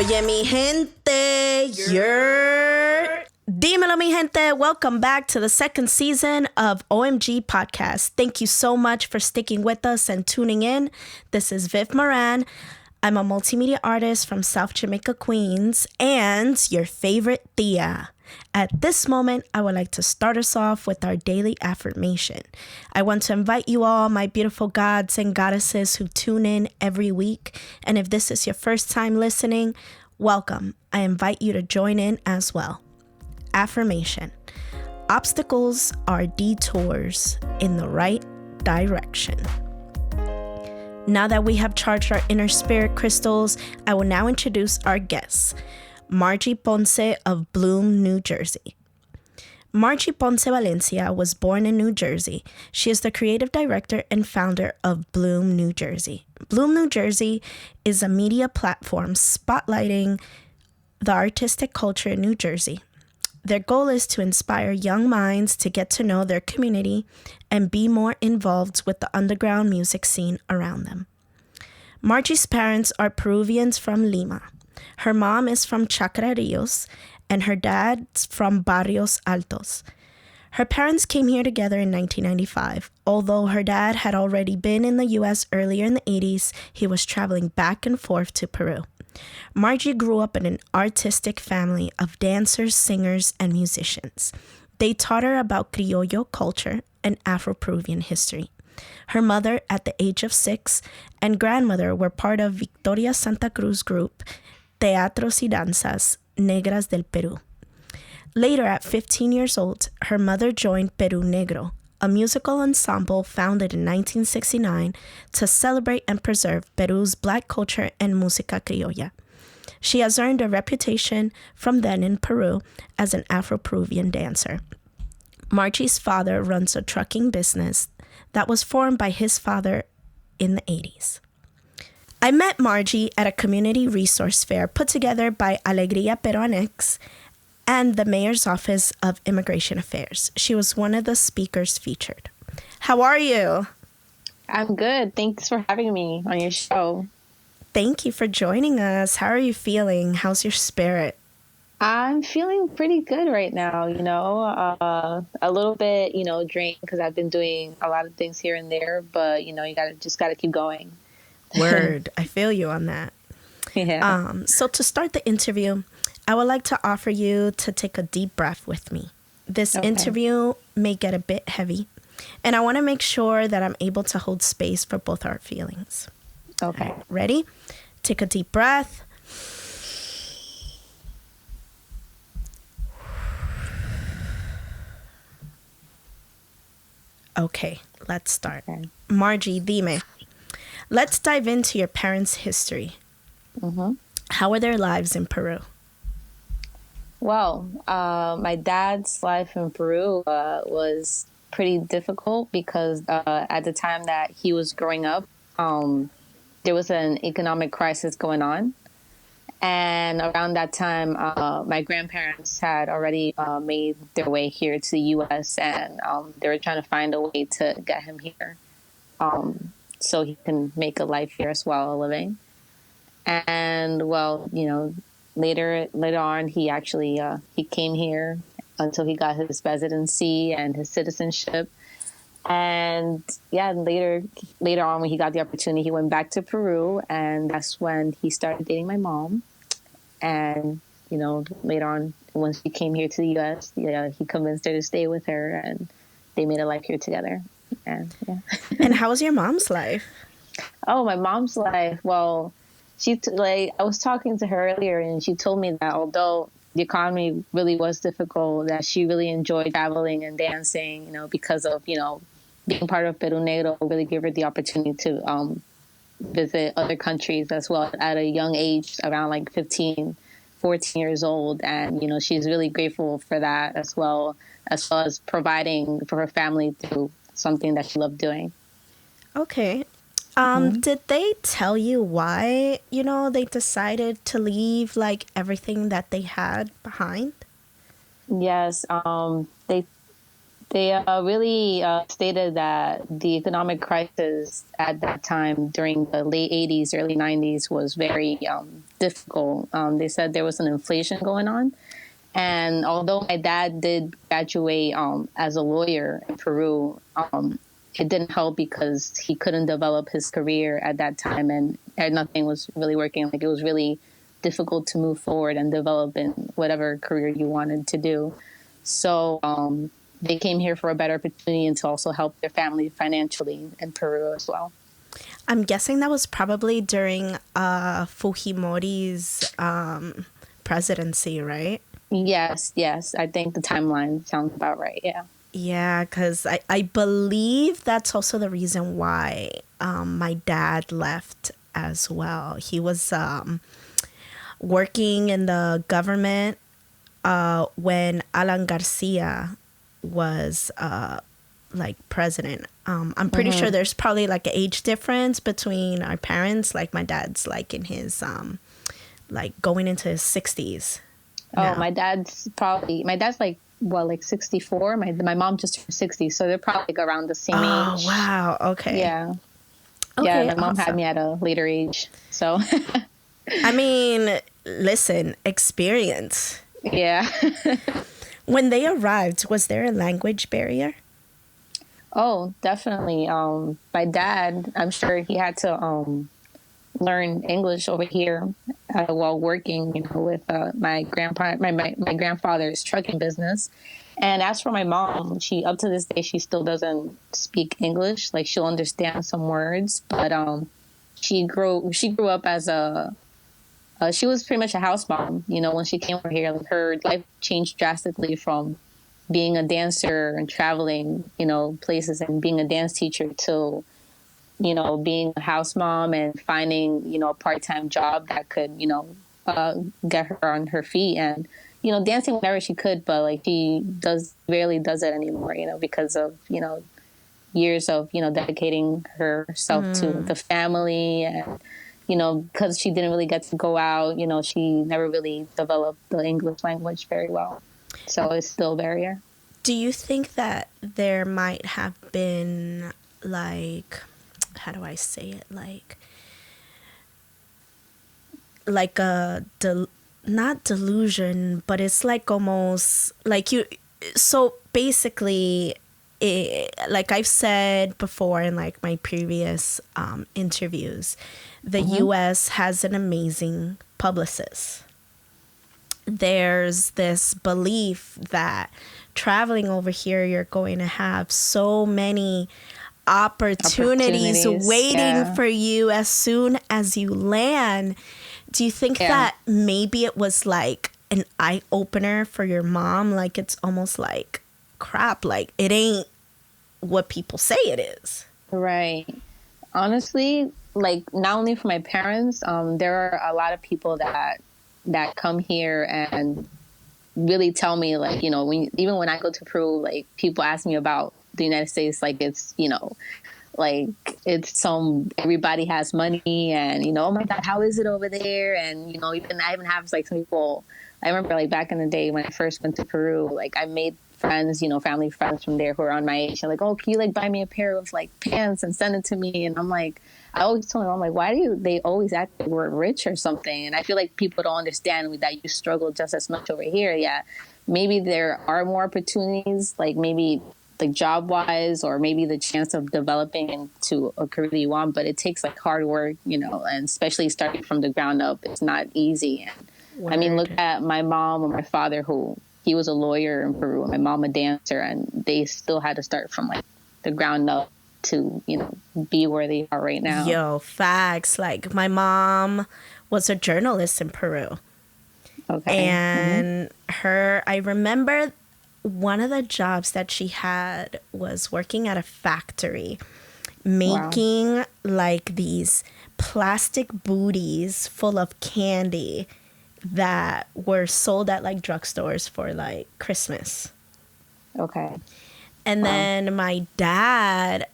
Oye, mi gente, Dímelo, mi gente. Welcome back to the second season of OMG Podcast. Thank you so much for sticking with us and tuning in. This is Viv Moran. I'm a multimedia artist from South Jamaica, Queens, and your favorite tia. At this moment, I would like to start us off with our daily affirmation. I want to invite you all, my beautiful gods and goddesses who tune in every week. And if this is your first time listening, welcome. I invite you to join in as well. Affirmation. Obstacles are detours in the right direction. Now that we have charged our inner spirit crystals, I will now introduce our guests. Margie Ponce of Bloom, New Jersey. Margie Ponce Valencia was born in New Jersey. She is the creative director and founder of Bloom, New Jersey. Bloom, New Jersey is a media platform spotlighting the artistic culture in New Jersey. Their goal is to inspire young minds to get to know their community and be more involved with the underground music scene around them. Margie's parents are Peruvians from Lima. Her mom is from Chacra Rios, and her dad's from Barrios Altos. Her parents came here together in 1995. Although her dad had already been in the U.S. earlier in the 80s, he was traveling back and forth to Peru. Margie grew up in an artistic family of dancers, singers, and musicians. They taught her about Criollo culture and Afro-Peruvian history. Her mother, at the age of 6, and grandmother were part of Victoria Santa Cruz group, Teatros y Danzas, Negras del Peru. Later, at 15 years old, her mother joined Peru Negro, a musical ensemble founded in 1969 to celebrate and preserve Peru's Black culture and música criolla. She has earned a reputation from then in Peru as an Afro-Peruvian dancer. Margie's father runs a trucking business that was formed by his father in the 80s. I met Margie at a community resource fair put together by Alegría Peruanex and the Mayor's Office of Immigration Affairs. She was one of the speakers featured. How are you? I'm good. Thanks for having me on your show. Thank you for joining us. How are you feeling? How's your spirit? I'm feeling pretty good right now, a little bit, drained because I've been doing a lot of things here and there, but, you gotta keep going. Word. I feel you on that. Yeah. So to start the interview, I would like to offer you to take a deep breath with me. This interview may get a bit heavy, and I want to make sure that I'm able to hold space for both our feelings. Okay. Ready? Take a deep breath. Okay, let's start. Okay. Margie, dime. Let's dive into your parents' history. Mm-hmm. How are their lives in Peru? Well, my dad's life in Peru was pretty difficult because at the time that he was growing up, there was an economic crisis going on. And around that time, my grandparents had already made their way here to the U.S. and they were trying to find a way to get him here so he can make a life here as well, a living. And, well, later on, he actually he came here until he got his residency and his citizenship. And yeah, later on, when he got the opportunity, he went back to Peru, and that's when he started dating my mom. And later on, once he came here to the U.S., he convinced her to stay with her, and they made a life here together. And yeah. And how was your mom's life? Oh, my mom's life. Well, I was talking to her earlier, and she told me that although the economy really was difficult, that she really enjoyed traveling and dancing, because of, being part of Peru Negro really gave her the opportunity to visit other countries as well at a young age, around like 15, 14 years old. And, she's really grateful for that as well as providing for her family through something that she loved doing. Okay. Did they tell you why, they decided to leave like everything that they had behind? Yes. They really stated that the economic crisis at that time during the late 80s, early 90s was very difficult. They said there was an inflation going on. And although my dad did graduate as a lawyer in Peru, it didn't help because he couldn't develop his career at that time, and nothing was really working. Like, it was really difficult to move forward and develop in whatever career you wanted to do. So they came here for a better opportunity and to also help their family financially in Peru as well. I'm guessing that was probably during Fujimori's presidency, right? Yes. I think the timeline sounds about right, yeah. Yeah, because I believe that's also the reason why my dad left as well. He was working in the government when Alan Garcia was like president. I'm pretty sure there's probably like an age difference between our parents. Like, my dad's like in his like going into his 60s. Oh, my dad's like, well, like 64. My mom just turned 60, so they're probably like around the same age. Oh, wow. Okay. Yeah. Okay, yeah, my mom had me at a later age, so. I mean, listen, experience. Yeah. When they arrived, was there a language barrier? Oh, definitely. My dad, I'm sure he had to learn English over here while working, with my grandfather's trucking business. And as for my mom, she, up to this day, she still doesn't speak English. Like, she'll understand some words, but she grew up as she was pretty much a house mom. When she came over here, like, her life changed drastically from being a dancer and traveling, places and being a dance teacher to, being a house mom and finding, a part-time job that could, get her on her feet and, dancing whenever she could, but like she rarely does it anymore, because of, years of, dedicating herself to the family and, because she didn't really get to go out, she never really developed the English language very well. So it's still a barrier. Do you think that there might have been, like, how do I say it? Like a, not delusion, but it's like almost like you. So basically, like I've said before in like my previous interviews, the U.S. has an amazing publicist. There's this belief that traveling over here, you're going to have so many opportunities waiting for you as soon as you land. Do you think that maybe it was like an eye-opener for your mom? Like, it's almost like, crap, like, it ain't what people say it is. Right. Honestly, like, not only for my parents, there are a lot of people that come here and really tell me, like, even when I go to Peru, like, people ask me about the United States, like, it's, like, it's everybody has money and, oh my God, how is it over there? And, I even have like some people, I remember like back in the day when I first went to Peru, like I made friends, family friends from there who are on my age. And like, oh, can you like buy me a pair of like pants and send it to me? And I'm like, I always tell them, I'm like, why do they always act like we're rich or something? And I feel like people don't understand that you struggle just as much over here. Yeah, maybe there are more opportunities, like maybe like job wise, or maybe the chance of developing into a career that you want, but it takes like hard work, and especially starting from the ground up, it's not easy. And I mean, look at my mom or my father, who he was a lawyer in Peru, and my mom a dancer, and they still had to start from like the ground up to, be where they are right now. Yo, facts. Like, my mom was a journalist in Peru. Okay. And I remember one of the jobs that she had was working at a factory making like these plastic booties full of candy that were sold at like drugstores for like Christmas. Okay. And then my dad,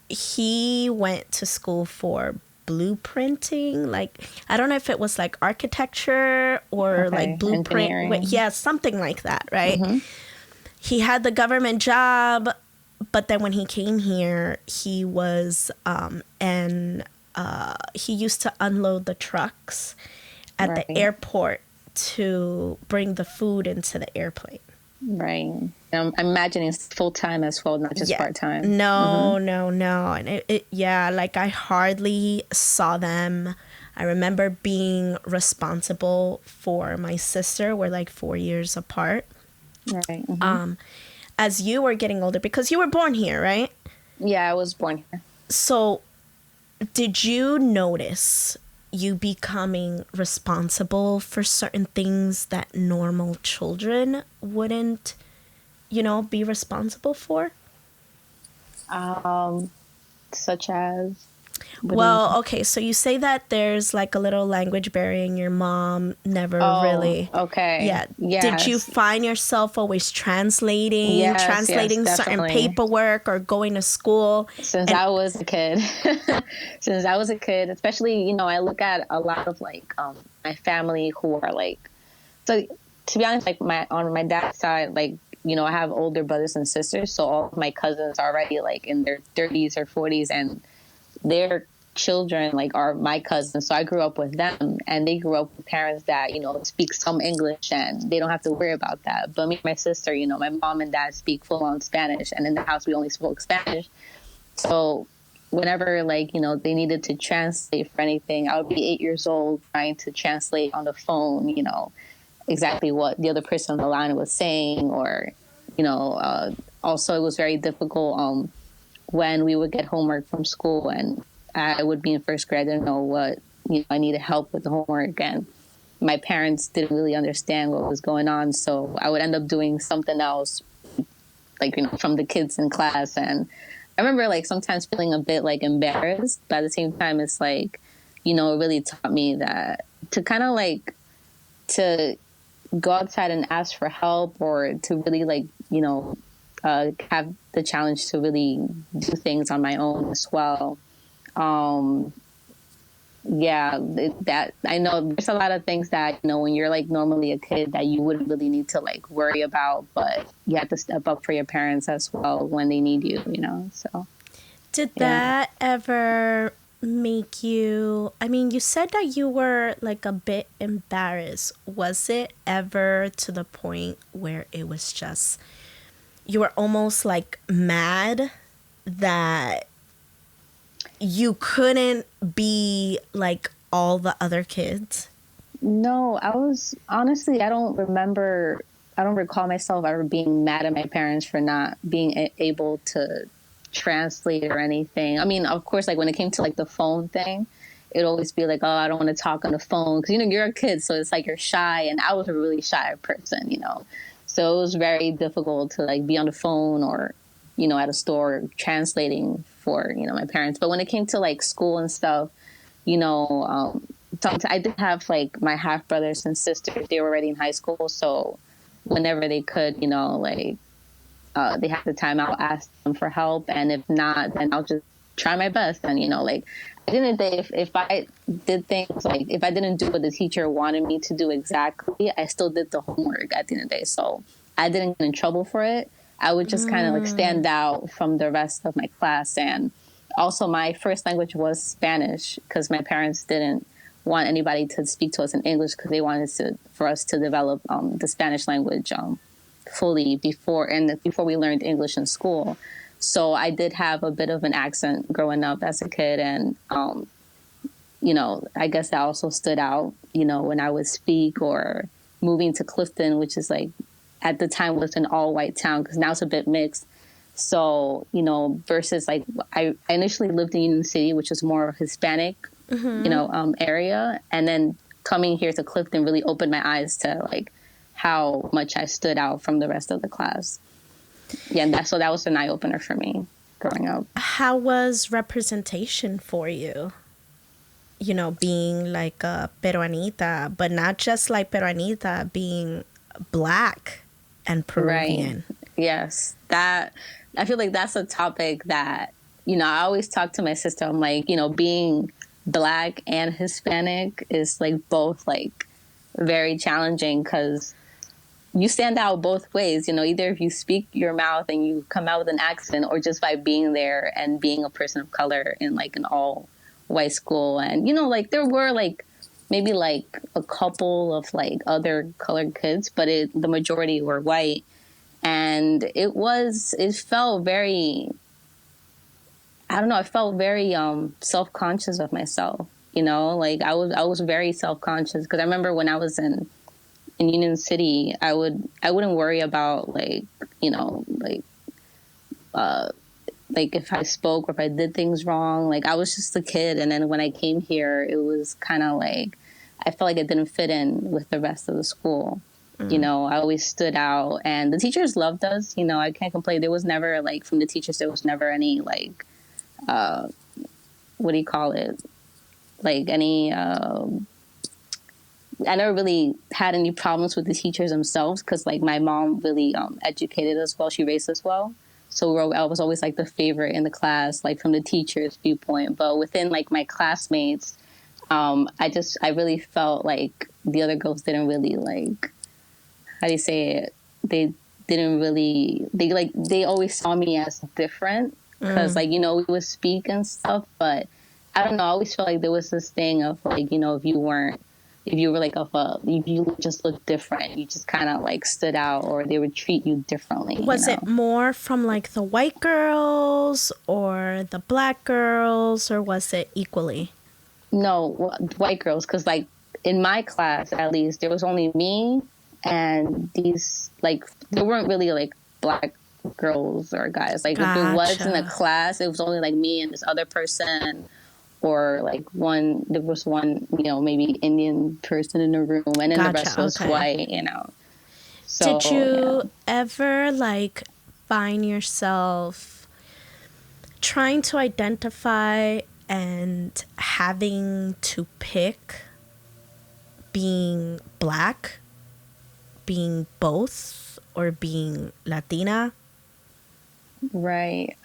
he went to school for blueprinting. Like, I don't know if it was like architecture or like blueprint. Yeah, something like that, right? he had the government job, but then when he came here, he was he used to unload the trucks at Right. the airport to bring the food into the airplane. Right. I'm imagining it's full time as well, not just part time. No, no. And like I hardly saw them. I remember being responsible for my sister. We're like 4 years apart. Right. As you were getting older, because you were born here, right? Yeah, I was born here. So did you notice you becoming responsible for certain things that normal children wouldn't, be responsible for? Such as? Well, okay, so you say that there's like a little language barrier and your mom never really. Okay. Yeah. Yes. Did you find yourself always translating certain definitely. paperwork or going to school? Since I was a kid, especially, I look at a lot of like my family who are like, so to be honest, like on my dad's side, like, I have older brothers and sisters, so all of my cousins are already like in their 30s or 40s, and their children like are my cousins. So I grew up with them, and they grew up with parents that speak some English, and they don't have to worry about that. But me and my sister, my mom and dad speak full on Spanish, and in the house we only spoke Spanish. So whenever like they needed to translate for anything, I would be 8 years old trying to translate on the phone exactly what the other person on the line was saying. Or also it was very difficult when we would get homework from school, and I would be in first grade. I didn't know what, I needed help with the homework, and my parents didn't really understand what was going on. So I would end up doing something else, like, from the kids in class. And I remember like sometimes feeling a bit like embarrassed, but at the same time, it's like, it really taught me that to kind of like, to go outside and ask for help, or to really like, have the challenge to really do things on my own as well. That I know there's a lot of things that, when you're like normally a kid, that you wouldn't really need to like worry about, but you have to step up for your parents as well when they need you, so. Did that ever make you, you said that you were like a bit embarrassed. Was it ever to the point where it was just, you were almost like mad that you couldn't be like all the other kids? No, I was honestly, I don't recall myself ever being mad at my parents for not being able to translate or anything. I mean, of course, like when it came to like the phone thing, it'd always be like, oh, I don't want to talk on the phone, because you're a kid, so it's like you're shy, and I was a really shy person, so it was very difficult to like be on the phone or at a store translating for my parents. But when it came to like school and stuff, I did have like my half brothers and sisters. They were already in high school, so whenever they could, they have the time, I'll ask them for help, and if not, then I'll just try my best. And like at the end of the day, if I did things like, if I didn't do what the teacher wanted me to do exactly, I still did the homework at the end of the day, so I didn't get in trouble for it. I would just kind of like stand out from the rest of my class. And also my first language was Spanish, because my parents didn't want anybody to speak to us in English, because they wanted for us to develop the Spanish language fully before we learned English in school. So I did have a bit of an accent growing up as a kid, and I guess that also stood out when I would speak, or moving to Clifton, which is like at the time was an all white town, because now it's a bit mixed. So versus like I initially lived in Union City, which is more Hispanic area, and then coming here to Clifton really opened my eyes to like how much I stood out from the rest of the class. Yeah, so that was an eye opener for me growing up. How was representation for you? Being like a Peruanita, but not just like Peruanita, being Black and Peruvian. Right. Yes, that I feel like that's a topic that I always talk to my sister. I'm like, being Black and Hispanic is like both like very challenging, because you stand out both ways, either if you speak your mouth and you come out with an accent, or just by being there and being a person of color in like an all white school. And, like there were like maybe like a couple of like other colored kids, but the majority were white. And it felt very, I don't know, I felt very self-conscious of myself, like I was very self-conscious, because I remember when I was in Union City, I wouldn't worry about like, like if I spoke or if I did things wrong. Like I was just a kid. And then when I came here, it was kind of like I felt like I didn't fit in with the rest of the school. I always stood out, and the teachers loved us. I can't complain. There was never like, from the teachers, there was never any like what do you call it, like any I never really had any problems with the teachers themselves, because like my mom really educated us well. She raised us well. So I was always like the favorite in the class, like from the teacher's viewpoint. But within like my classmates, I really felt like the other girls didn't really like, how do you say it? They didn't really, they always saw me as different, because like, we would speak and stuff. But I don't know, I always felt like there was this thing of like, if you were like if you just looked different, you just kind of like stood out, or they would treat you differently. Was it more from like the white girls or the black girls, or was it equally? No, white girls, because like in my class, at least, there was only me and these, like, there weren't really like black girls or guys. Like if it was in a class, it was only like me and this other person. Or like there was one, maybe Indian person in the room, and then the rest was white, So, did you ever like find yourself trying to identify and having to pick being black, being both, or being Latina? Right.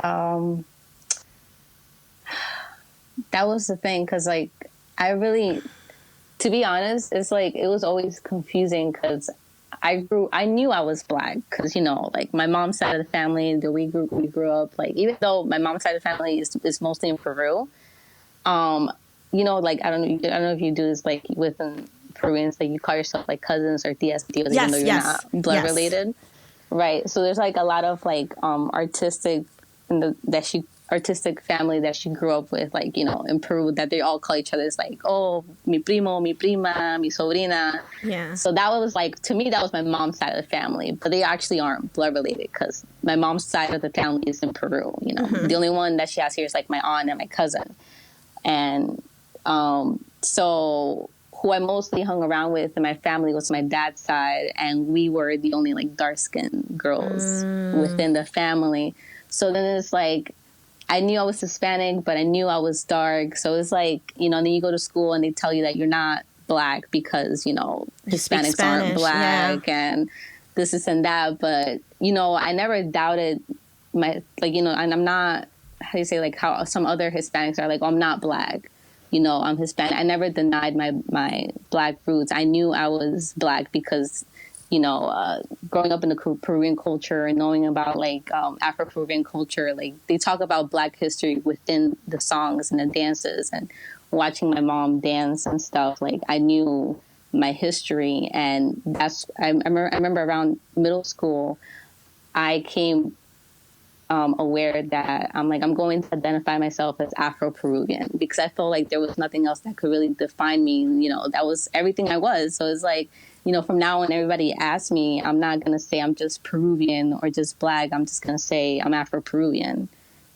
That was the thing, because like to be honest, it's like it was always confusing, because I knew I was black, because like my mom's side of the family that we grew up, like, even though my mom's side of the family is mostly in Peru, like I don't know if you do this like within Peruvians, like you call yourself like cousins or tias, even though you're not blood related, right? So there's like a lot of like artistic family that she grew up with, like, in Peru, that they all call each other. It's like, oh, mi primo, mi prima, mi sobrina. Yeah. So that was like, to me, that was my mom's side of the family, but they actually aren't blood related, because my mom's side of the family is in Peru. The only one that she has here is like my aunt and my cousin. And so who I mostly hung around with in my family was my dad's side, and we were the only like dark skinned girls within the family. So then it's like, I knew I was Hispanic, but I knew I was dark. So it's like, then you go to school and they tell you that you're not black because, Hispanics aren't black, and this and that. But, I never doubted and I'm not, how do you say, like how some other Hispanics are like, oh, I'm not black. I'm Hispanic. I never denied my black roots. I knew I was black because, growing up in the Peruvian culture and knowing about like Afro-Peruvian culture, like they talk about black history within the songs and the dances, and watching my mom dance and stuff, like I knew my history. And I remember around middle school, I came aware that I'm going to identify myself as Afro-Peruvian, because I felt like there was nothing else that could really define me. That was everything I was. So it's like, from now on, everybody asks me, I'm not going to say I'm just Peruvian or just black. I'm just going to say I'm Afro-Peruvian.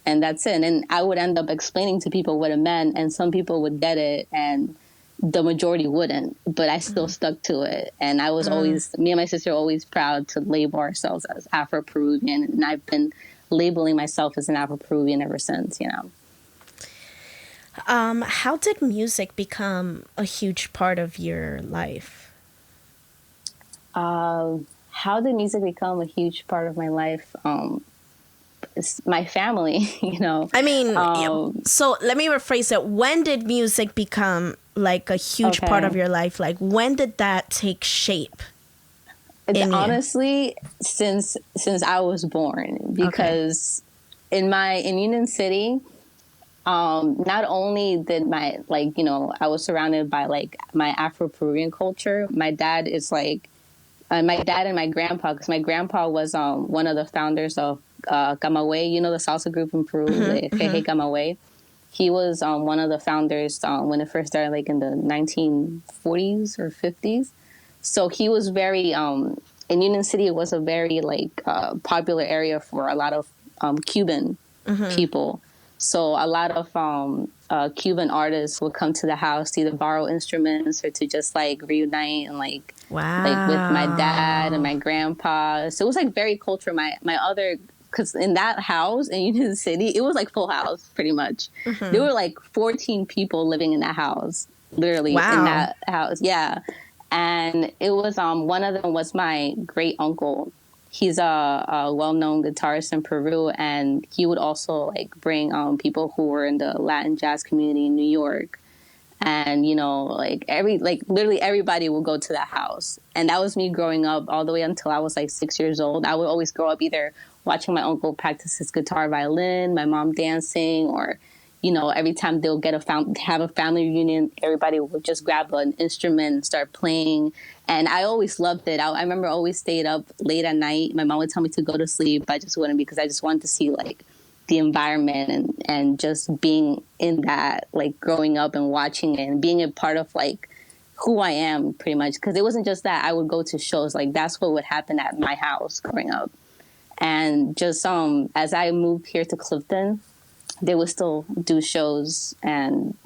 And that's it. And I would end up explaining to people what it meant, and some people would get it and the majority wouldn't, but I still stuck to it. And I was always, me and my sister were always proud to label ourselves as Afro-Peruvian. And I've been labeling myself as an Afro-Peruvian ever since, How did music become a huge part of your life? How did music become a huge part of my life? It's my family, I mean, so let me rephrase it. When did music become like a huge part of your life? Like, when did that take shape? Honestly, since I was born, because in Union City, not only did my, like, you know, I was surrounded by like my Afro-Peruvian culture. My dad is like, my dad and my grandpa, because my grandpa was one of the founders of Camagüey, you know, the salsa group in Peru, the Jeje Camagüey. He was one of the founders when it first started, like in the 1940s or 50s. So he was very, in Union City, it was a very like popular area for a lot of Cuban people. So a lot of Cuban artists would come to the house to either borrow instruments or to just like reunite and like, like with my dad and my grandpa. So it was like very cultural. My other, because in that house in Union City, it was like full house pretty much. There were like 14 people living in that house, literally in that house. Yeah. And it was, one of them was my great uncle. He's a well-known guitarist in Peru, and he would also like bring people who were in the Latin jazz community in New York. And, you know, like literally everybody would go to that house. And that was me growing up all the way until I was like 6 years old. I would always grow up either watching my uncle practice his guitar, violin, my mom dancing, or, you know, every time they'll have a family reunion, everybody would just grab an instrument and start playing. And I always loved it. I remember always stayed up late at night. My mom would tell me to go to sleep. I just wouldn't, because I just wanted to see like the environment and just being in that, like growing up and watching it and being a part of like who I am pretty much. Because it wasn't just that I would go to shows. Like that's what would happen at my house growing up. And just as I moved here to Clifton, they would still do shows, and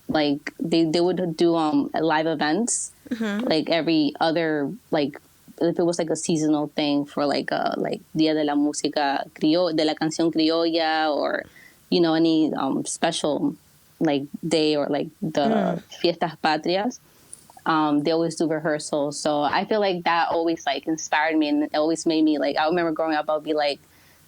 like they would do live events like every other, like if it was like a seasonal thing for like Dia de la Música de la Canción Criolla, or you know, any special like day, or like the Fiestas Patrias. They always do rehearsals. So I feel like that always like inspired me, and it always made me like, I remember growing up, I would be like,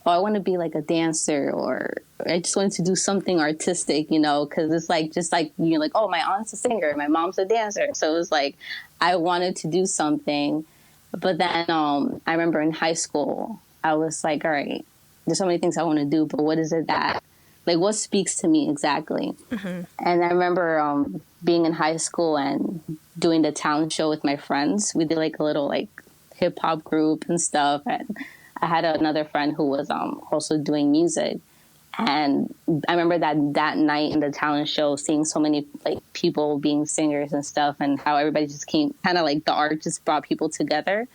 oh, I want to be like a dancer, or I just wanted to do something artistic, you know, because it's like, just like, you're like, oh, my aunt's a singer, my mom's a dancer. So it was like, I wanted to do something. But then I remember in high school, I was like, all right, there's so many things I want to do, but what is it that, like, what speaks to me exactly? And I remember being in high school and doing the talent show with my friends. We did like a little like hip hop group and stuff. And I had another friend who was also doing music. And I remember that night in the talent show, seeing so many like people being singers and stuff, and how everybody just came, kind of like the art just brought people together.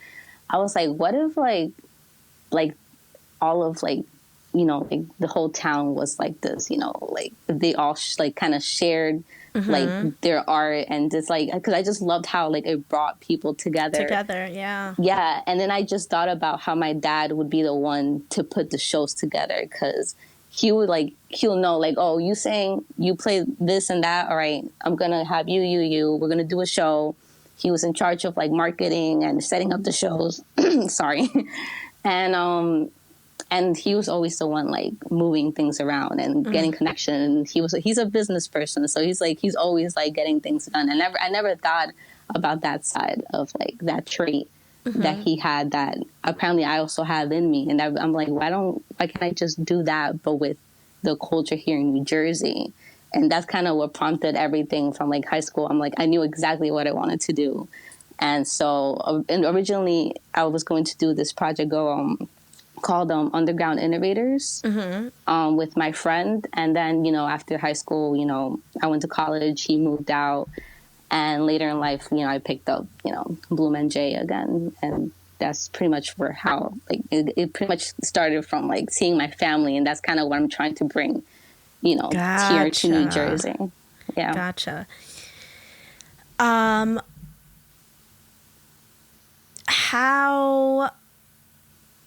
I was like, what if like all of like, you know, like the whole town was like this, you know, like they all like kind of shared like their art, and just like, because I just loved how like it brought people together. Yeah. And then I just thought about how my dad would be the one to put the shows together, because he'll know like, oh, you sang, you play this and that, all right, I'm gonna have you, we're gonna do a show. He was in charge of like marketing and setting up the shows. Sorry. And he was always the one like moving things around and getting connection. And he's a business person, so he's always like getting things done. And I never thought about that side of like that trait that he had, that apparently I also have in me. And I'm like, why can't I just do that, but with the culture here in New Jersey? And that's kind of what prompted everything from like high school. I'm like, I knew exactly what I wanted to do. And so originally I was going to do this project called Underground Innovators with my friend. And then, you know, after high school, you know, I went to college, he moved out. And later in life, you know, I picked up, you know, Bloom and J again. And that's pretty much for how, like, it pretty much started from, like, seeing my family. And that's kind of what I'm trying to bring, you know, here to New Jersey. Yeah. Gotcha. How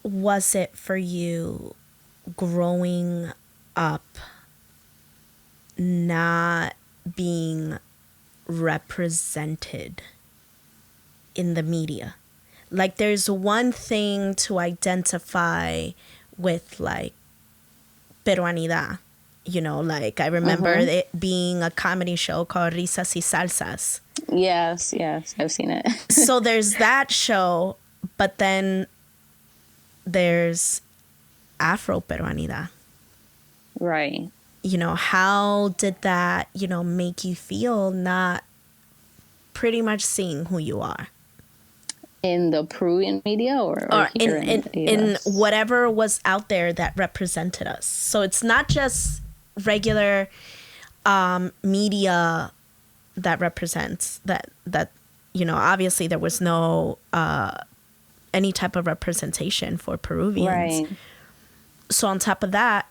was it for you growing up not being represented in the media? Like, there's one thing to identify with like Peruanidad You know, like I remember it being a comedy show called Risas y Salsas. Yes, I've seen it. So there's that show, but then there's Afro-Peruanidad. Right. You know, how did that, you know, make you feel not pretty much seeing who you are? In the Peruvian media or here in whatever was out there that represented us. So it's not just regular media that represents that, you know, obviously there was no any type of representation for Peruvians. Right. So on top of that,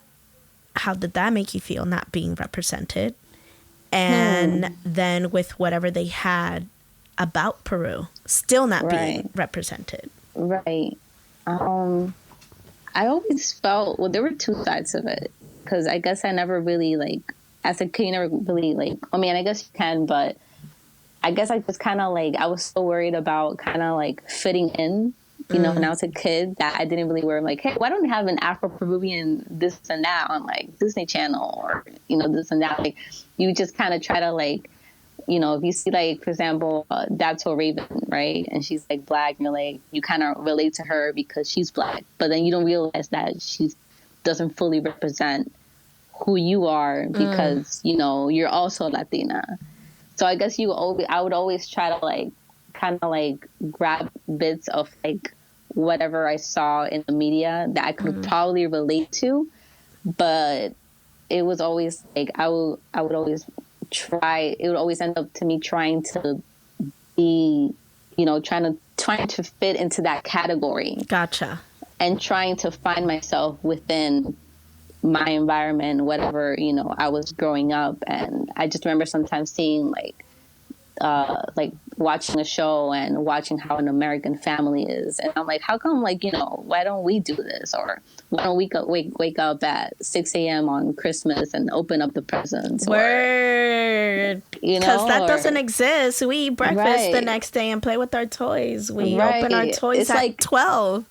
how did that make you feel not being represented? And then with whatever they had about Peru still not being represented. Right. I always felt, well, there were two sides of it, because I guess I never really, like, as a kid, you never really, like, I mean, I guess you can, but I guess I just kind of, like, I was so worried about kind of, like, fitting in, you know, when I was a kid, that I didn't really worry, like, hey, why don't we have an Afro-Peruvian this and that on, like, Disney Channel, or, you know, this and that. Like, you just kind of try to, like, you know, if you see, like, for example, That's So Raven, right? And she's, like, Black, and you're, like, you kind of relate to her because she's Black. But then you don't realize that she doesn't fully represent who you are because, you know, you're also Latina. So I guess I would always try to, like, kind of, like, grab bits of, like, whatever I saw in the media that I could probably relate to. But it was always, like, I would always try, it would always end up to me trying to be, you know, trying to fit into that category. Gotcha. And trying to find myself within my environment, whatever, you know, I was growing up. And I just remember sometimes seeing, like watching a show and watching how an American family is. And I'm like, how come, like, you know, why don't we do this? Or why don't we wake up at 6 a.m. on Christmas and open up the presents? Word. You know, because that doesn't exist. We eat breakfast the next day and play with our toys. We open our toys at like 12.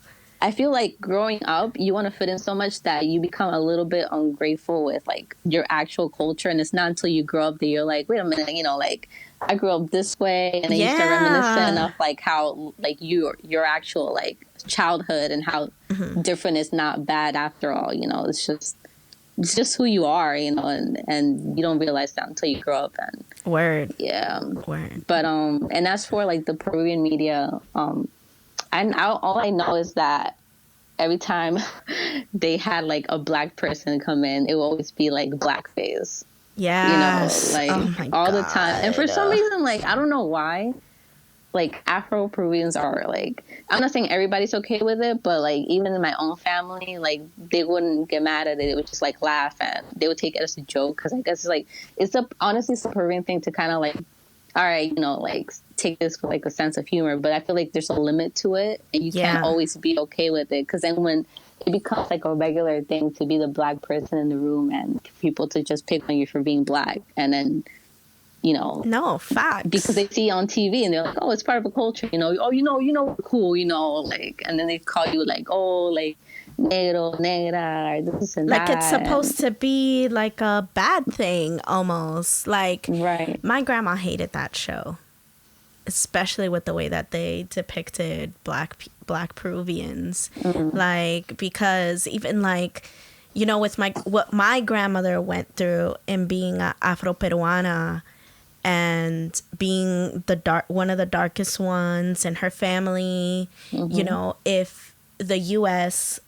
I feel like growing up, you want to fit in so much that you become a little bit ungrateful with, like, your actual culture. And it's not until you grow up that you're like, wait a minute, you know, like, I grew up this way. And then you start reminiscing of, like, how, like, your actual, like, childhood and how different is not bad after all. You know, it's just who you are, you know, and you don't realize that until you grow up. And Word. Yeah. Word. But, and as for, like, the Peruvian media, all I know is that every time they had, like, a Black person come in, it will always be, like, blackface. Yes. You know, like, all the time. And for some reason, like, I don't know why, like, Afro-Peruvians are, like, I'm not saying everybody's okay with it, but, like, even in my own family, like, they wouldn't get mad at it. They would just, like, laugh, and they would take it as a joke. Because I guess it's, like, honestly, it's a Peruvian thing to kind of, like, all right, you know, like, take this with, like, a sense of humor. But I feel like there's a limit to it, and you can't always be okay with it. Because then when it becomes, like, a regular thing to be the Black person in the room and people to just pick on you for being Black, and then, you know, no facts, because they see you on TV and they're like, oh, it's part of a culture, you know, oh, you know, we're cool, you know, like, and then they call you, like, oh, like, negro, negra, or this and like that. It's supposed to be like a bad thing almost. Like, my grandma hated that show, especially with the way that they depicted black Peruvians. Like, because even, like, you know, with what my grandmother went through in being a Afro-Peruana and being one of the darkest ones, and her family, you know, if the U.S.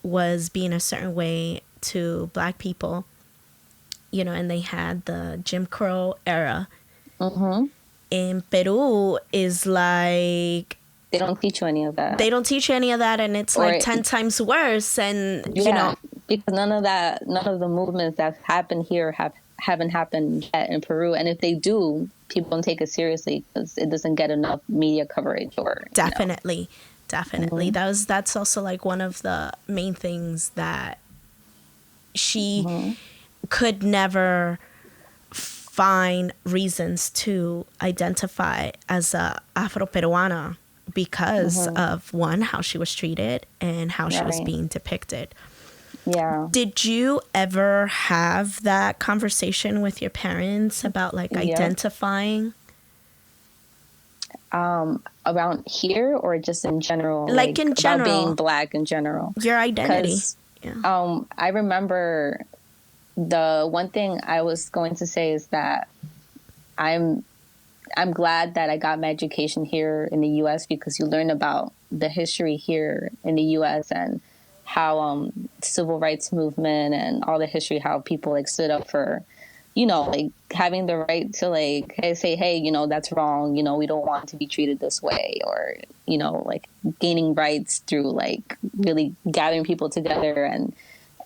was being a certain way to Black people, you know, and they had the Jim Crow era. In Peru is like, they don't teach you any of that. And it's like 10 times worse. And, you know, because none of the movements that happen here haven't happened yet in Peru. And if they do, people don't take it seriously because it doesn't get enough media coverage. Or Definitely. That's also, like, one of the main things that she could never find reasons to identify as a Afro-Peruana because of, one, how she was treated and how she was being depicted. Yeah. Did you ever have that conversation with your parents about like Yep. identifying? Around here or just in general? Like in about being general, Black in general? your identity. Because Yeah. I remember the one thing I was going to say is that I'm glad that I got my education here in the U.S. because you learn about the history here in the U.S. and how civil rights movement and all the history, how people like stood up for, you know, like having the right to like say, hey, you know, that's wrong. You know, we don't want to be treated this way, or, you know, like gaining rights through like really gathering people together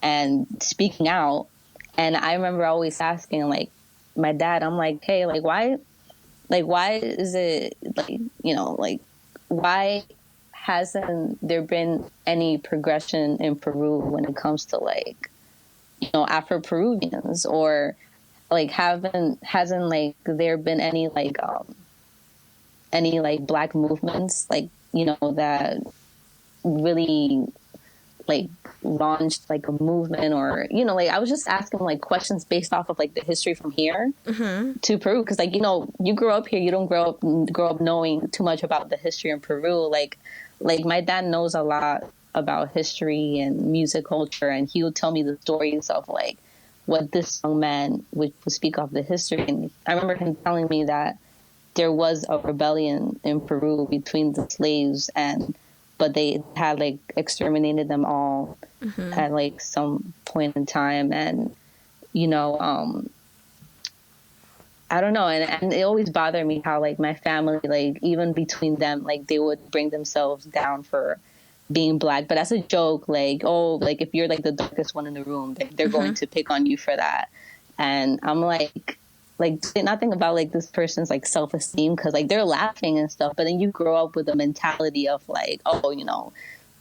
and speaking out. And I remember always asking like my dad, I'm like, hey, like why is it like, you know, like why hasn't there been any progression in Peru when it comes to like, you know, Afro-Peruvians, or like hasn't like there been any like Black movements, like, you know, that really like launched like a movement, or, you know, like I was just asking like questions based off of like the history from here to Peru, because like, you know, you grow up here, you don't grow up knowing too much about the history in Peru. Like my dad knows a lot about history and music culture, and he would tell me the stories of like what this young man would speak of the history. And I remember him telling me that there was a rebellion in Peru between the slaves, but they had like exterminated them all at like some point in time. And, you know, I don't know. And it always bothered me how like my family, like even between them, like they would bring themselves down for being Black, but as a joke, like, oh, like if you're like the darkest one in the room, they're going to pick on you for that. And I'm like nothing about like this person's like self-esteem, because like they're laughing and stuff, but then you grow up with a mentality of like, oh, you know,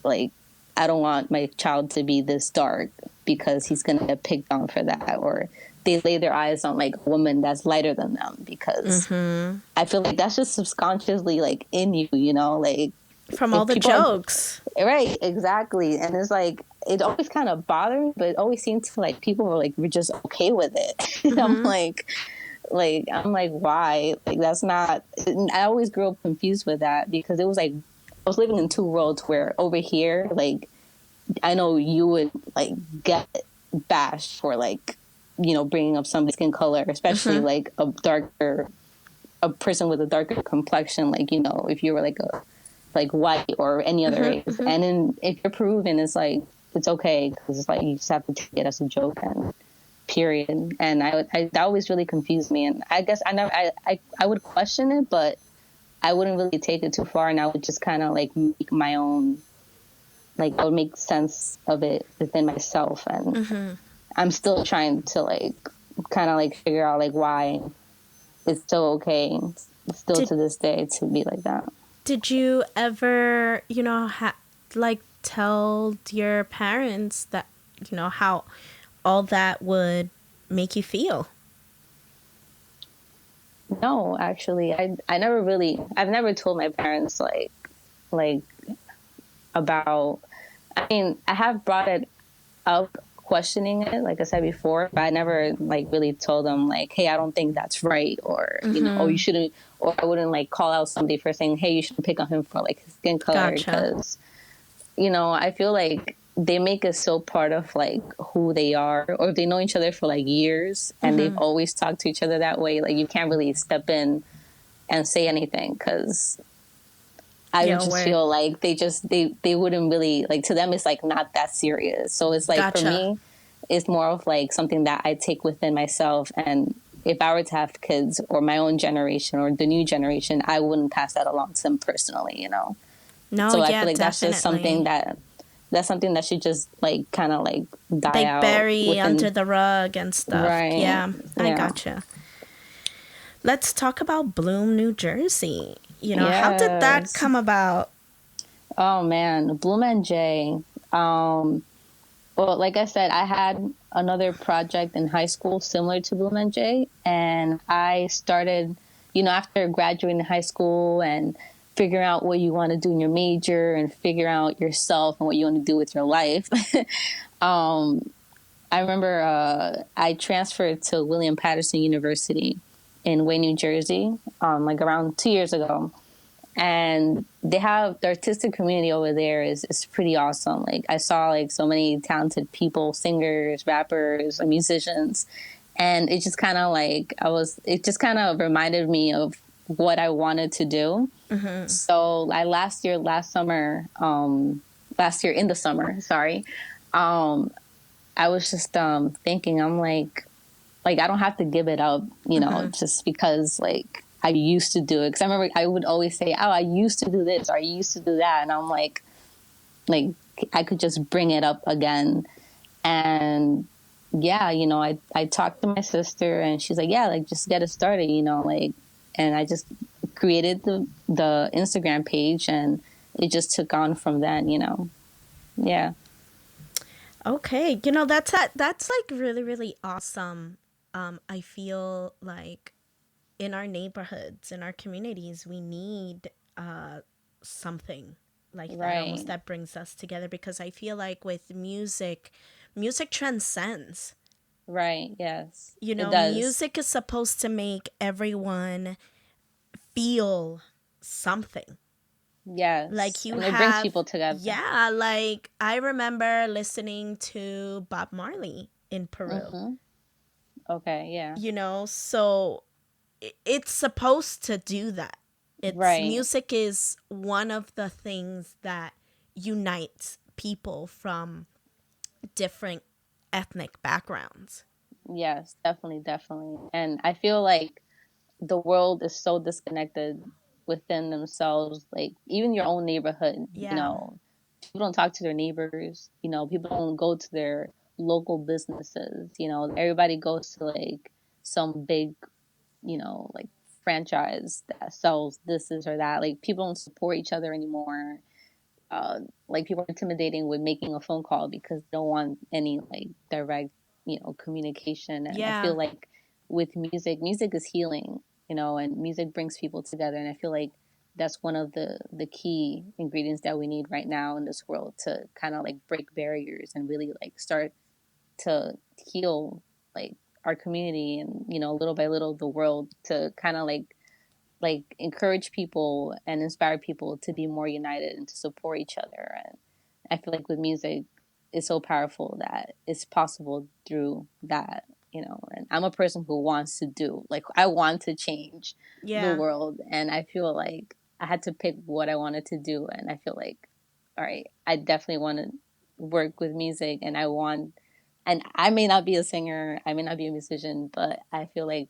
like I don't want my child to be this dark because he's gonna get picked on for that. Or they lay their eyes on like a woman that's lighter than them, because I feel like that's just subconsciously like in you, you know, like From all the jokes. Right, exactly. And it's like, it always kind of bothered me, but it always seemed to like people were just okay with it. I'm like, why? Like, that's not, I always grew up confused with that, because it was like, I was living in two worlds, where over here, like, I know you would like get bashed for like, you know, bringing up somebody's skin color, especially like a person with a darker complexion, like, you know, if you were like white or any other race. And then if you're Peruvian, it's like, it's okay, because it's like you just have to take it as a joke, and period. And that always really confused me. And I guess I would question it, but I wouldn't really take it too far, and I would just kind of like make my own, like I would make sense of it within myself. And I'm still trying to like kind of like figure out like why it's still okay still to this day to be like that. Did you ever, you know, like tell your parents that, you know, how all that would make you feel? No, actually, I've never told my parents like about, I mean, I have brought it up, questioning it, like I said before, but I never like really told them like, hey, I don't think that's right, or you know, oh, you shouldn't, or I wouldn't like call out somebody for saying, hey, you shouldn't pick on him for like his skin color, because you know, I feel like they make us so part of like who they are, or if they know each other for like years and they've always talked to each other that way, like you can't really step in and say anything, because I just feel like they wouldn't really, like, to them it's like not that serious. So it's like for me, it's more of like something that I take within myself. And if I were to have kids, or my own generation or the new generation, I wouldn't pass that along to them personally, you know? No, so I feel like that's just something that's something that should just like kind of like die out. They bury under the rug and stuff. Right. Yeah, I gotcha. Let's talk about Bloom, New Jersey. You know, how did that come about? Oh, man. Bloom and Jay. Well, like I said, I had another project in high school similar to Bloom and Jay. And I started, you know, after graduating high school and figure out what you want to do in your major and figure out yourself and what you want to do with your life. I remember I transferred to William Patterson University in Wayne, New Jersey, like around 2 years ago. And they have the artistic community over there is pretty awesome. Like I saw like so many talented people, singers, rappers, musicians, and it just kind of like it just kind of reminded me of what I wanted to do. Mm-hmm. So last year in the summer, sorry, I was just thinking, I'm like I don't have to give it up, you know, mm-hmm. just because like I used to do it. Because I remember I would always say, oh, I used to do this or I used to do that. And I'm like I could just bring it up again. And yeah, you know, I talked to my sister and she's like, yeah, like just get it started, you know, like, and I just created the Instagram page and it just took on from then, you know. Yeah. Okay. You know, that's like really, really awesome. I feel like in our neighborhoods, in our communities, we need something like that almost that brings us together, because I feel like with music transcends. Right, yes. You know, music is supposed to make everyone feel something. Yes. Like it brings people together. Yeah, like I remember listening to Bob Marley in Peru. Mm-hmm. Okay, yeah. You know, so it's supposed to do that. Music is one of the things that unites people from different ethnic backgrounds. Yes, definitely. And I feel like the world is so disconnected within themselves, like even your own neighborhood, you know, people don't talk to their neighbors, you know, people don't go to their local businesses, you know, everybody goes to like some big, you know, like franchise that sells this or that. Like people don't support each other anymore. Like people are intimidating with making a phone call because they don't want any like direct, you know, communication. And I feel like with music is healing, you know, and music brings people together. And I feel like that's one of the key ingredients that we need right now in this world to kind of like break barriers and really like start to heal like our community and, you know, little by little the world, to kind of like encourage people and inspire people to be more united and to support each other. And I feel like with music, it's so powerful that it's possible through that, you know. And I'm a person who wants to do, like, I want to change the world. And I feel like I had to pick what I wanted to do. And I feel like, all right, I definitely want to work with music, and and I may not be a singer, I may not be a musician, but I feel like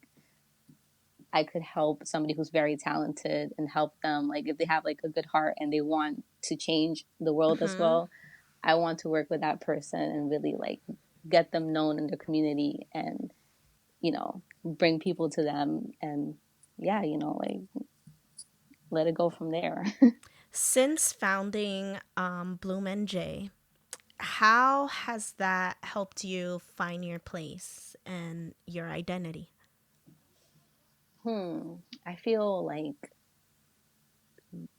I could help somebody who's very talented and help them. Like if they have like a good heart and they want to change the world as well, I want to work with that person and really like get them known in the community and, you know, bring people to them and yeah, you know, like let it go from there. Since founding Bloom and J, how has that helped you find your place and your identity? I feel like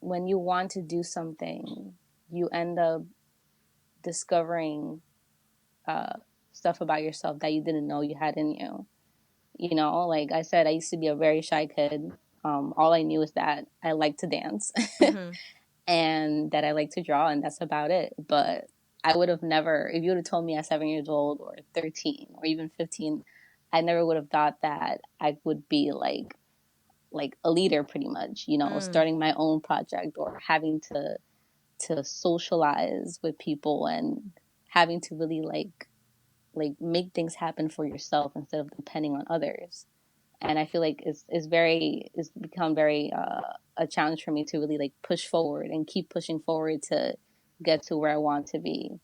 when you want to do something, you end up discovering stuff about yourself that you didn't know you had in you. You know, like I said, I used to be a very shy kid. All I knew is that I like to dance and that I like to draw, and that's about it. But I would have never, if you would have told me at 7 years old or 13 or even 15, I never would have thought that I would be like a leader pretty much, you know, starting my own project or having to socialize with people and having to really like make things happen for yourself instead of depending on others. And I feel like it's become very a challenge for me to really like push forward and keep pushing forward to get to where I want to be.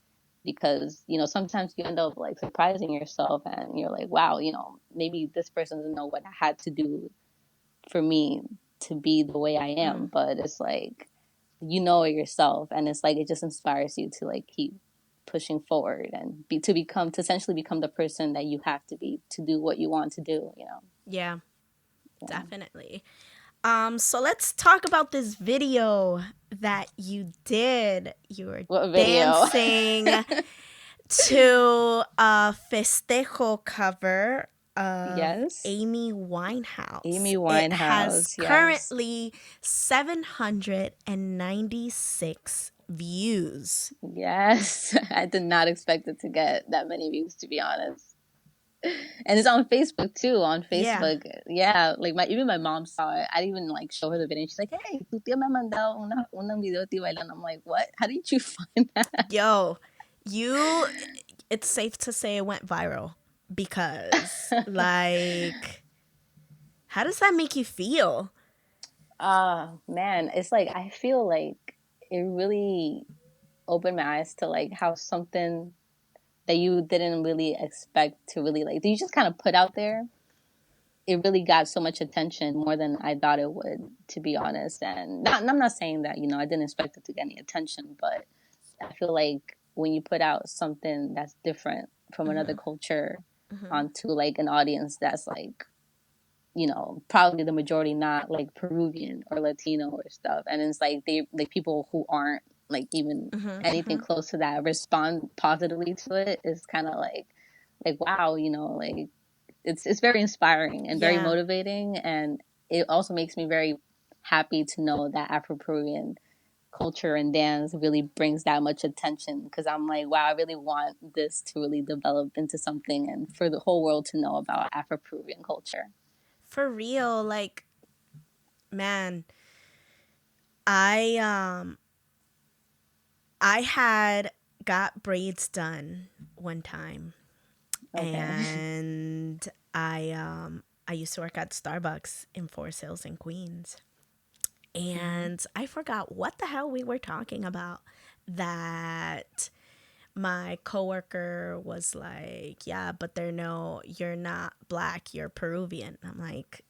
Because, you know, sometimes you end up like surprising yourself and you're like, wow, you know, maybe this person doesn't know what I had to do for me to be the way I am. But it's like, you know it yourself, and it's like it just inspires you to like keep pushing forward and to essentially become the person that you have to be to do what you want to do, you know. Yeah. Definitely. So let's talk about this video that you did. You were What video? dancing to a festejo cover of Yes. Amy Winehouse. Amy It has Winehouse, yes. currently 796 views. Yes. I did not expect it to get that many views, to be honest. And it's on Facebook too. On Facebook, yeah. Like even my mom saw it. I didn't even like show her the video. And she's like, "Hey, tu tía me ha mandado una video de ti bailando." I'm like, "What? How did you find that?" Yo, it's safe to say it went viral because, like, how does that make you feel? Man, it's like I feel like it really opened my eyes to like how something that you didn't really expect to really like that you just kind of put out there, it really got so much attention, more than I thought it would, to be honest. And I'm not saying that, you know, I didn't expect it to get any attention, but I feel like when you put out something that's different from another culture onto like an audience that's like, you know, probably the majority not like Peruvian or Latino or stuff, and it's like they like people who aren't like even anything close to that respond positively to it, is kind of like wow, you know, like it's very inspiring and very motivating, and it also makes me very happy to know that Afro-Peruvian culture and dance really brings that much attention, because I'm like, wow, I really want this to really develop into something and for the whole world to know about Afro-Peruvian culture. For real, like, man, I had got braids done one time, and I used to work at Starbucks in Forest Hills in Queens, and I forgot what the hell we were talking about. That my coworker was like, "Yeah, but you're not black, you're Peruvian." I'm like,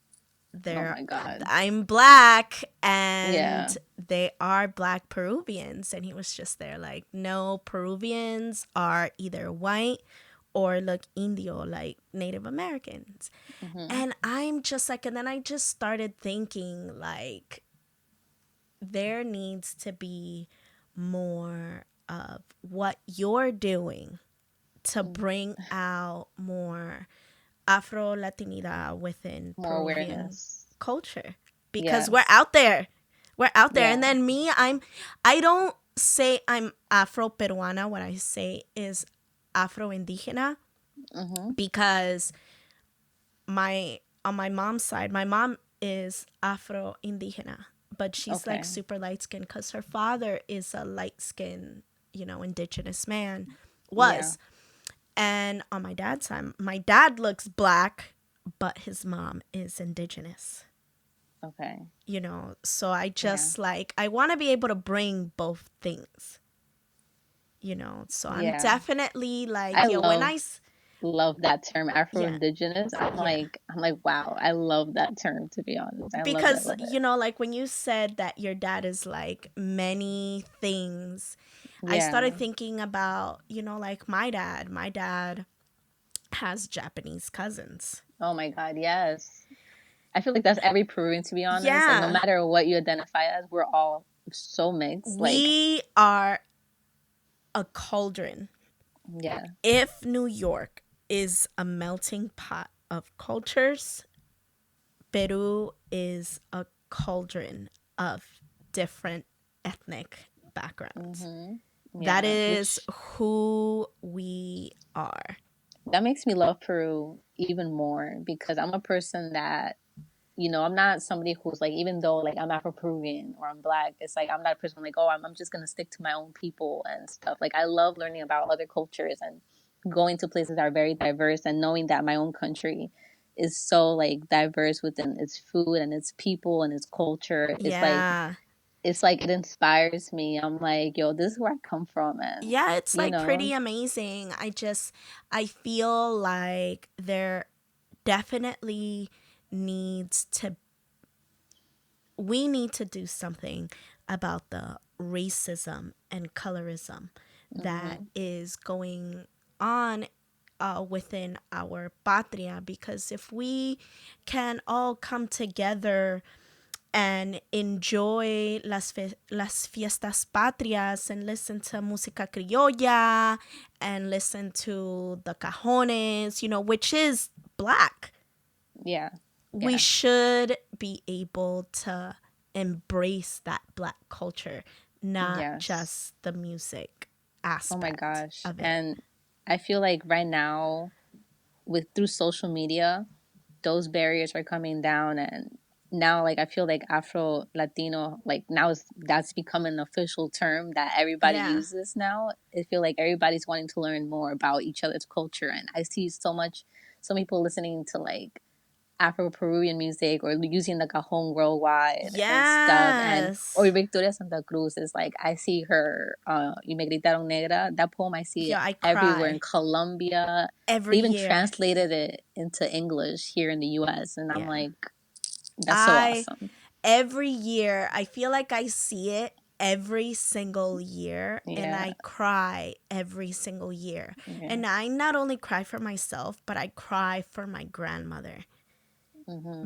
Oh my God. I'm black and they are black Peruvians. And he was just there like, no, Peruvians are either white or look Indio, like Native Americans. And I'm just like, and then I just started thinking like, there needs to be more of what you're doing to bring out more Afro-Latinidad within More Peruvian awareness. culture, because we're out there. And then I don't say I'm Afro-Peruana. What I say is Afro-Indígena, because on my mom's side, my mom is Afro-Indígena, but she's like super light skinned because her father is a light skinned, you know, indigenous man, was. And on my dad's side, my dad looks black, but his mom is indigenous. Okay. You know, so I just like, I want to be able to bring both things. You know, so I'm definitely like, love that term, Afro-Indigenous. I'm like, wow, I love that term, to be honest. Because, you know, like when you said that your dad is like many things, I started thinking about, you know, like my dad has Japanese cousins. Oh my God, yes. I feel like that's every Peruvian, to be honest. Like, no matter what you identify as, we're all so mixed. We are a cauldron. Yeah. If New York is a melting pot of cultures, Peru is a cauldron of different ethnic backgrounds. That is who we are. That makes me love Peru even more, because I'm a person that, you know, I'm not somebody who's like, even though like I'm Afro-Peruvian or I'm black, it's like I'm not a person like, oh, I'm just gonna stick to my own people and stuff. Like, I love learning about other cultures and going to places that are very diverse, and knowing that my own country is so like diverse within its food and its people and its culture. It's like it inspires me. I'm like, yo, this is where I come from, and it's like pretty amazing. I feel like there definitely we need to do something about the racism and colorism that is going on within our patria, because if we can all come together and enjoy las fiestas patrias and listen to música criolla and listen to the cajones, which is Black. Yeah. We should be able to embrace that Black culture, not just the music aspect. Oh my gosh. Of it. And I feel like right now, through social media, those barriers are coming down, and now like I feel like Afro Latino, like now that's become an official term that everybody uses now. I feel like everybody's wanting to learn more about each other's culture, and I see some people listening to like Afro-Peruvian music or using the cajon worldwide and stuff. Or Victoria Santa Cruz is like, I see her, Y Me Gritaron Negra, that poem I see everywhere in Colombia. They even translated it into English here in the US, and I'm like, that's so awesome. Every year, I feel like I see it every single year, and I cry every single year. And I not only cry for myself, but I cry for my grandmother.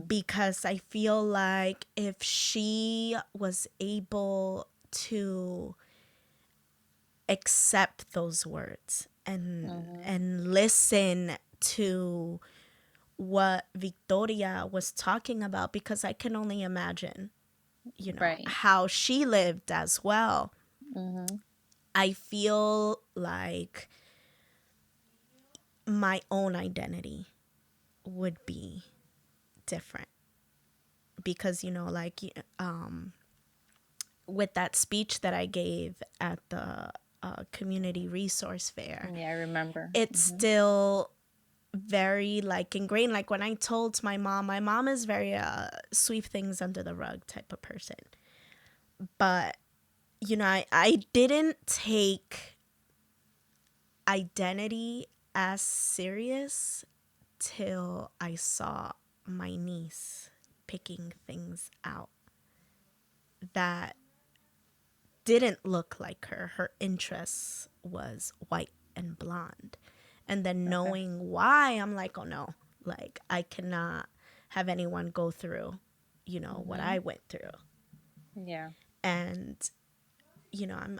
Because I feel like if she was able to accept those words and listen to what Victoria was talking about, because I can only imagine, how she lived as well. I feel like my own identity would be different, because with that speech that I gave at the community resource fair, I remember, it's still very like ingrained. Like when I told my mom is very sweep things under the rug type of person, but I didn't take identity as serious till I saw my niece picking things out that didn't look like her. Her interest was white and blonde. And then knowing why, I'm like, oh no, like I cannot have anyone go through, what I went through. Yeah. And,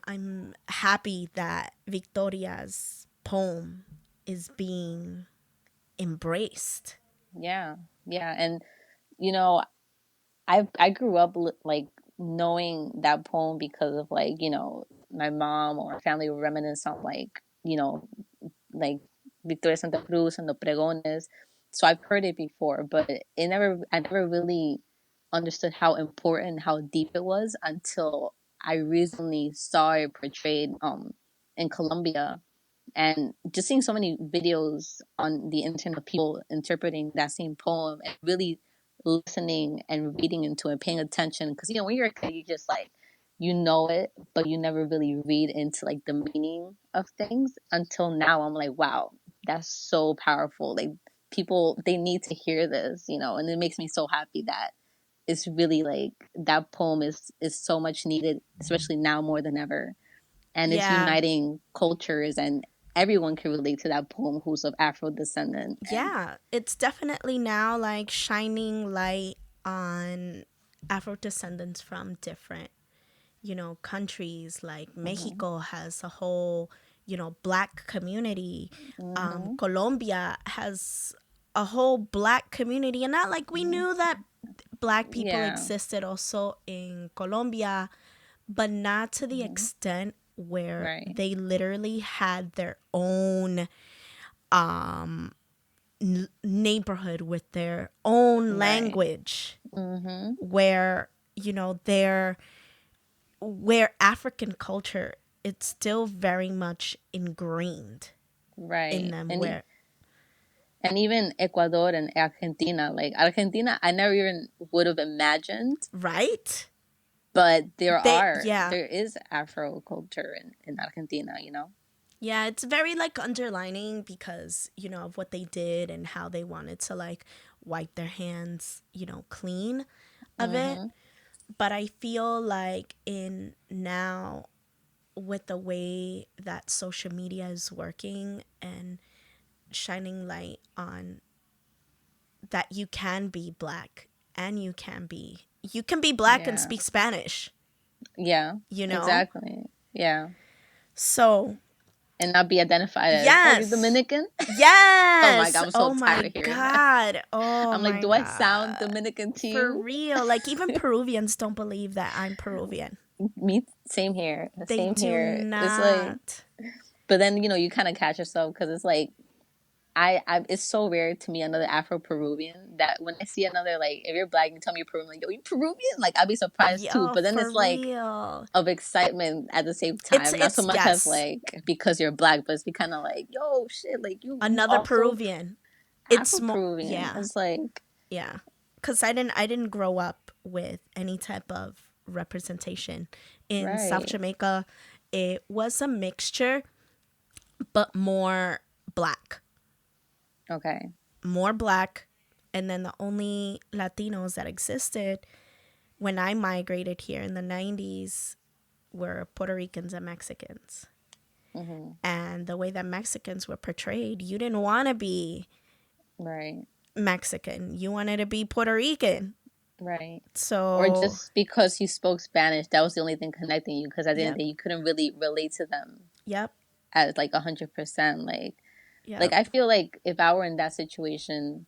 I'm happy that Victoria's poem is being embraced. Yeah. Yeah. And, I grew up like knowing that poem because of like, my mom or family would reminisce on like, like Victoria Santa Cruz and the pregones. So I've heard it before, but I never really understood how important, how deep it was until I recently saw it portrayed in Colombia, and just seeing so many videos on the internet of people interpreting that same poem and really listening and reading into it, paying attention. Because when you're a kid, you just like it, but you never really read into like the meaning of things until now. I'm like, wow, that's so powerful. Like people, they need to hear this, and it makes me so happy that it's really like that poem is so much needed, especially now more than ever. And it's uniting cultures, and everyone can relate to that poem who's of Afro descendant. Yeah, it's definitely now like shining light on Afro descendants from different, countries. Like Mexico has a whole, Black community. Colombia has a whole Black community, and not like we knew that Black people existed also in Colombia, but not to the extent where they literally had their own neighborhood with their own language, where where African culture, it's still very much ingrained in them. And even Ecuador and Argentina, like Argentina, I never even would have imagined. Right? But there is Afro culture in Argentina, Yeah, it's very like underlining because, of what they did and how they wanted to like wipe their hands, clean of it. But I feel like in now, with the way that social media is working and shining light on that you can be Black and you can be You can be black and Yeah. speak Spanish. Yeah. You know? Exactly. Yeah. So. And not be identified as, Yes. oh, you're Dominican? Yes. Oh my God, I'm so tired of hearing that. Oh I'm like, my do God. I sound Dominican to you? For real. Like, even Peruvians don't believe that I'm Peruvian. Me, same here. They Same do here. not. It's like, but then, you know, you kind of catch yourself because it's like, it's so rare to me another Afro-Peruvian that when I see another, like, if you're black, you tell me you're Peruvian, like, yo, you Peruvian? Like, I'd be surprised too. But then it's like of excitement at the same time. Not so much as like because you're black, but it's be kind of like, yo, shit, like you another Peruvian. Afro-Peruvian. Yeah. It's like, yeah, because I didn't grow up with any type of representation in South Jamaica. It was a mixture, but more black. Okay. More black. And then the only Latinos that existed when I migrated here in the 90s were Puerto Ricans and Mexicans. Mm-hmm. And the way that Mexicans were portrayed, you didn't want to be Mexican. You wanted to be Puerto Rican. Right. So, or just because you spoke Spanish, that was the only thing connecting you. Because at the end of the day, you couldn't really relate to them. Yep. As like 100%. Like I feel like if I were in that situation,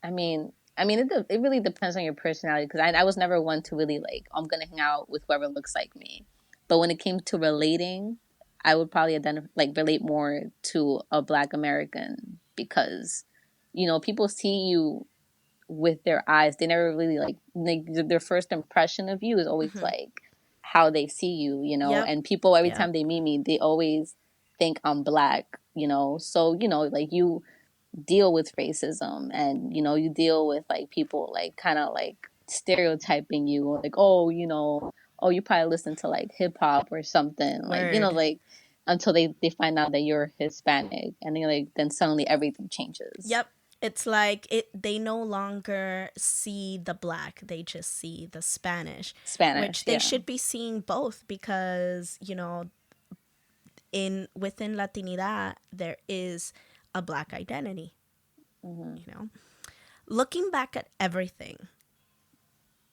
I mean, it really depends on your personality. Because I was never one to really like, I'm gonna hang out with whoever looks like me. But when it came to relating, I would probably relate more to a Black American because, you know, people see you with their eyes. They never really like their first impression of you is always like how they see you, you know. And people every time they meet me, they always think I'm Black, you know. So, you know, like you deal with racism and, you know, you deal with like people like kind of like stereotyping you or like, oh, you know, oh, you probably listen to like hip hop or something. Like, you know, like until they find out that you're Hispanic and then suddenly everything changes. Yep. It's like they no longer see the Black, they just see the Spanish, which they should be seeing both because, you know, within Latinidad there is a Black identity. You know, looking back at everything,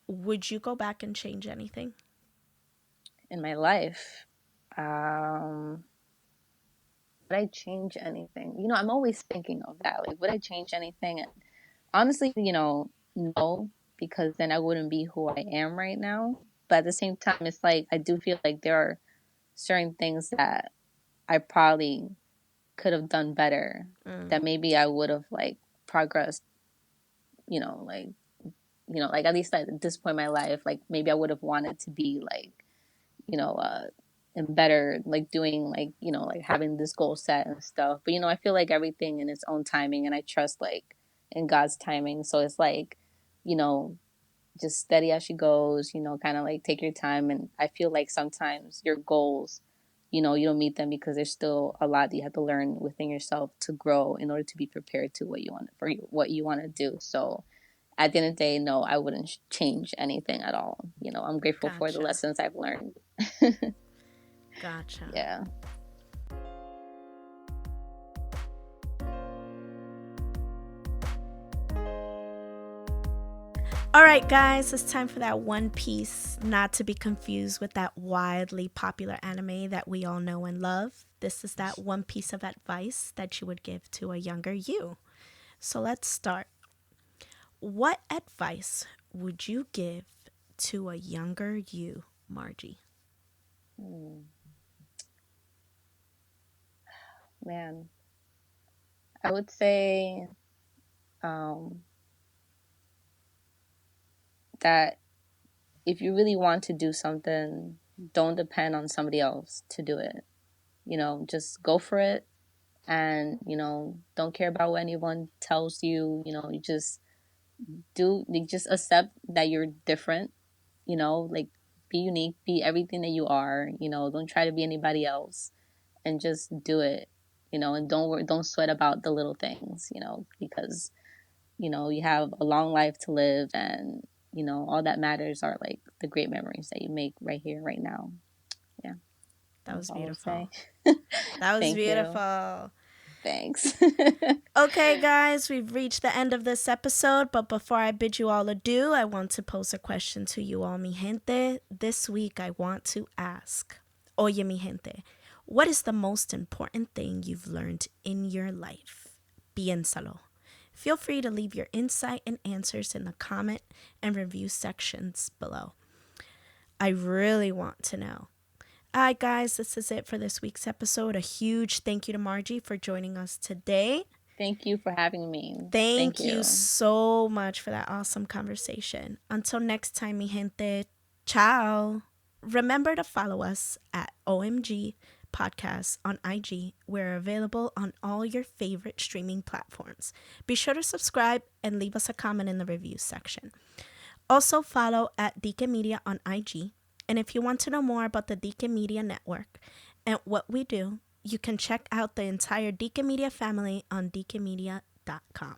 would you go back and change anything in my life? Would I change anything? You know, I'm always thinking of that. Like, would I change anything? And honestly, you know, no, because then I wouldn't be who I am right now. But at the same time, it's like I do feel like there are certain things that I probably could have done better. That maybe I would have like progressed. You know, like at least at this point in my life, like maybe I would have wanted to be like, you know, and better, like doing like, you know, like having this goal set and stuff. But, you know, I feel like everything in its own timing and I trust like in God's timing. So it's like, you know, just steady as she goes, you know, kind of like take your time. And I feel like sometimes your goals, you know, you don't meet them because there's still a lot that you have to learn within yourself to grow in order to be prepared to what you want to do. So at the end of the day, no, I wouldn't change anything at all. You know, I'm grateful for the lessons I've learned. Gotcha. Yeah. All right, guys, it's time for that One Piece, not to be confused with that wildly popular anime that we all know and love. This is that one piece of advice that you would give to a younger you. So let's start. What advice would you give to a younger you, Margie? Man, I would say that if you really want to do something, don't depend on somebody else to do it. You know, just go for it and, you know, don't care about what anyone tells you. You know, you just accept that you're different, you know, like be unique, be everything that you are, you know, don't try to be anybody else and just do it, you know, and don't sweat about the little things, you know, because, you know, you have a long life to live and, you know, all that matters are like the great memories that you make right here, right now. Yeah. That was beautiful. That was beautiful. Thanks. Okay, guys, we've reached the end of this episode, but before I bid you all adieu, I want to pose a question to you all, mi gente. This week, I want to ask, oye, mi gente, what is the most important thing you've learned in your life? Piénsalo. Feel free to leave your insight and answers in the comment and review sections below. I really want to know. All right, guys, this is it for this week's episode. A huge thank you to Margie for joining us today. Thank you for having me. Thank you so much for that awesome conversation. Until next time, mi gente, ciao. Remember to follow us at OMG Podcasts on IG. We're available on all your favorite streaming platforms. Be sure to subscribe and leave us a comment in the reviews section. Also follow at Deacon Media on IG. And if you want to know more about the Deacon Media Network and what we do, you can check out the entire Deacon Media family on deaconmedia.com.